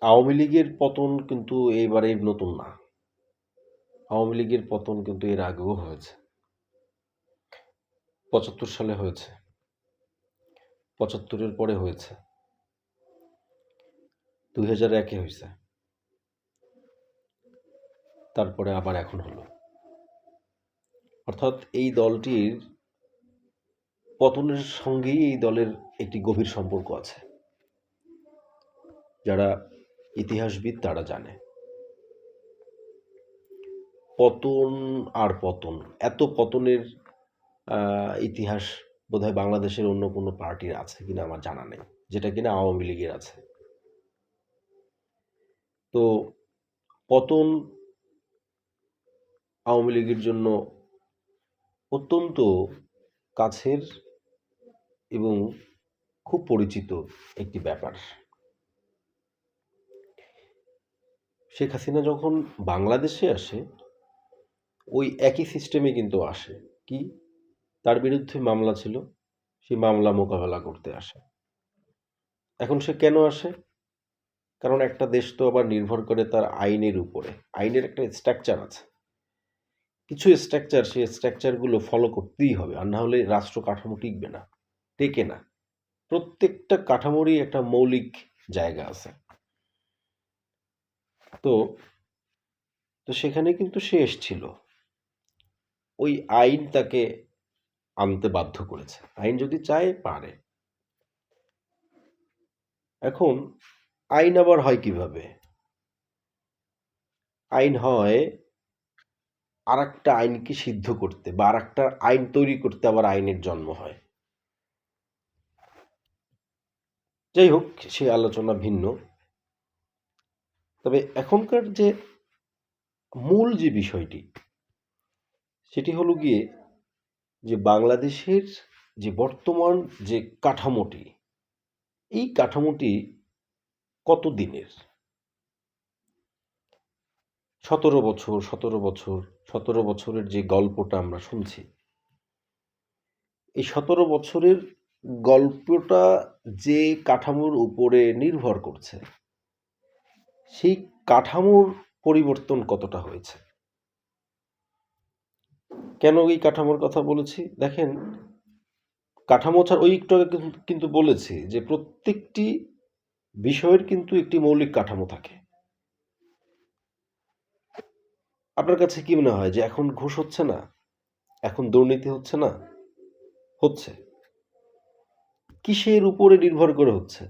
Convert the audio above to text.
আওয়ামী লীগের পতন কিন্তু এইবারের নতুন না। আওয়ামী লীগের পতন কিন্তু এর আগেও হয়েছে। ৭৫ সালে হয়েছে, ৭৫-এর পরে হয়েছে, ২০০১-এ হয়েছে, তারপরে আবার এখন হলো। অর্থাৎ এই দলটির পতনের সঙ্গেই এই দলের একটি গভীর সম্পর্ক আছে। যারা ইতিহাসবিদ তারা জানে। পতন আর পতন, এত পতনের ইতিহাস বোধহয় বাংলাদেশের অন্য কোনো পার্টির আছে কিনা আমার জানা নেই, যেটা কিনা আওয়ামী লীগের আছে। তো পতন আওয়ামী লীগের জন্য অত্যন্ত কাছের এবং খুব পরিচিত একটি ব্যাপার। শেখ হাসিনা যখন বাংলাদেশে আসে, ওই একই সিস্টেমে কিন্তু আসে। কি? তার বিরুদ্ধে মামলা ছিল, সেই মামলা মোকাবেলা করতে আসে। এখন সে কেন আসে? কারণ একটা দেশ তো আবার নির্ভর করে তার আইনের উপরে। আইনের একটা স্ট্রাকচার আছে, কিছু স্ট্রাকচার, সেই স্ট্রাকচারগুলো ফলো করতেই হবে, আর না হলে রাষ্ট্র কাঠামো টিকবে না, টেকে না। প্রত্যেকটা কাঠামোরই একটা মৌলিক জায়গা আছে। তো তো সেখানে কিন্তু সে এসছিল, ওই আইন তাকে আনতে বাধ্য করেছে। আইন যদি চায় পারে। এখন আইন আবার হয় কিভাবে? আইন হয় আর একটা আইনকে সিদ্ধ করতে, বা আর একটা আইন তৈরি করতে আবার আইনের জন্ম হয়। যাই হোক, সে আলোচনা ভিন্ন। তবে এখনকার যে মূল যে বিষয়টি, সেটি হলো গিয়ে যে বাংলাদেশের যে বর্তমান যে কাঠামোটি, এই কাঠামোটি কত দিনের? ১৭ বছরের যে গল্পটা আমরা শুনছি, এই ১৭ বছরের গল্পটা যে কাঠামোর উপরে নির্ভর করছে, সেই কাঠামোর পরিবর্তন কতটা হয়েছে? কেন এই কাঠামোর কথা বলেছি? দেখেন, কাঠামো ছাড়া ওই একটু আগে কিন্তু বলেছি যে প্রত্যেকটি বিষয়ের কিন্তু একটি মৌলিক কাঠামো থাকে। আপনার কাছে কি মনে হয় যে এখন ঘুষ হচ্ছে না? এখন দুর্নীতি হচ্ছে না? হচ্ছে। কিসের উপরে নির্ভর করে হচ্ছে?